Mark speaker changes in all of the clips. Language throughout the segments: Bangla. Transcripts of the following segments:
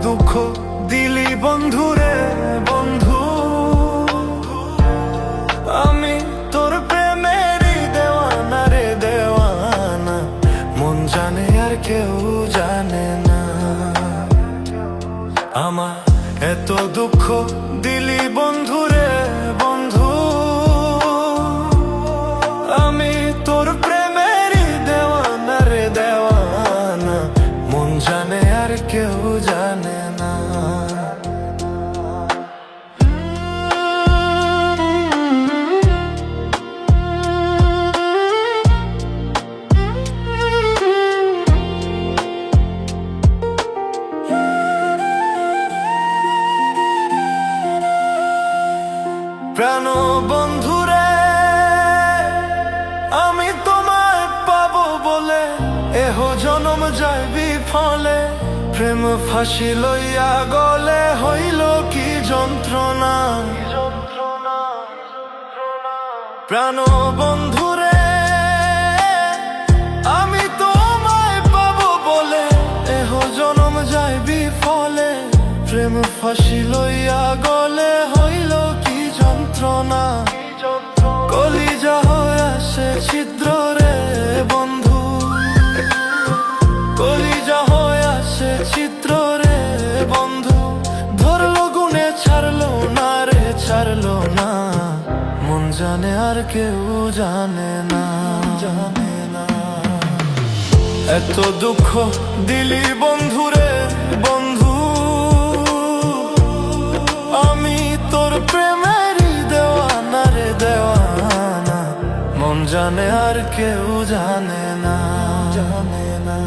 Speaker 1: দুঃখ দিলি বন্ধুরে বন্ধু, আমি তোর প্রেমেরই দেওয়ানা রে দেওয়ানা, মন জানে আর কেউ জানে না। আমার এত দুঃখ দিলি বন্ধুরে বন্ধু, আমি তোর প্রেমেরই দেওয়ানা রে দেওয়ানা, মন জানে আর কেউ জানে না। প্রাণ বন্ধুরে আমি তোমায় পাবো বলে এহ জনম যায় বিফলে, প্রেম ফাঁসি লইয়া গলে হইল কি যন্ত্রণা। প্রাণ বন্ধুরে আমি তোমায় পাবো বলে এহ জনম যায় বিফলে, প্রেম ফাঁসি লইয়া গলে হইল কি যন্ত্রণা। কলিজা হয়ে আসে ছিদ্র রে বন্ধু, কলিজা হয়ে আসে ছিদ্র রে বন্ধু, ধরলো গুনে ছাড়লো না রে ছাড়লো না, মন জানে আর কেউ জানে না জানে না। এত দুঃখ দিলি বন্ধুরে বন্ধু, আমি তোর প্রেমেরই দেওয়ানা রে দেওয়ানা, মন জানে আর কেউ জানে না জানে না।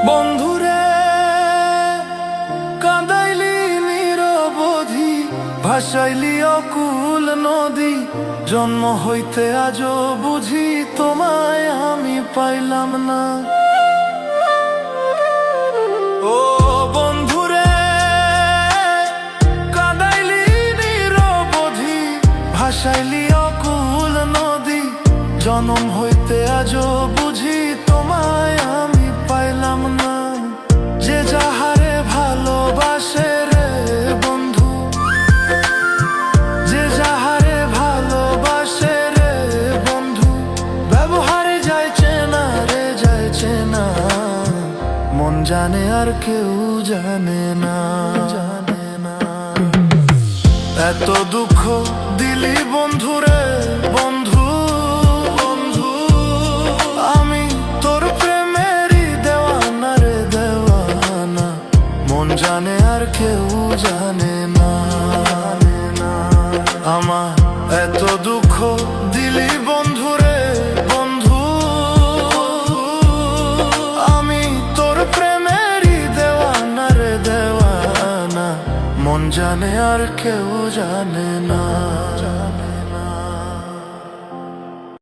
Speaker 1: বন্ধুরে কাঁদাইলি নিরবধি, ভাসাইলি অকুল নদী, জন্ম হইতে আজও বুঝি তোমায় আমি পাইলাম না। ও বন্ধুরে কাঁদাইলি নিরবধি, ভাসাইলি অকুল নদী, জন্ম হইতে আজও বুঝি তোমায় আমি পাইলাম না। যে যাহারে ভালোবাসে রে বন্ধু, যে যাহারে ভালোবাসে রে বন্ধু, ব্যবহারে যাইছে না রে যাইছে না, মন জানে আর কেউ জানে না জানে না। এত দুঃখ দিলি বন্ধুরে বন্ধু, আমি তোর প্রেমেরই দেওয়ানা রে দেওয়ানা, মন জানে আর কেউ জানে না। আমার এত দুঃখ দিলি বন্ধুরে বন্ধু, আমি তোর প্রেমেরই দেওয়ানা রে দেওয়ানা, মন জানে আর কেউ জানে না।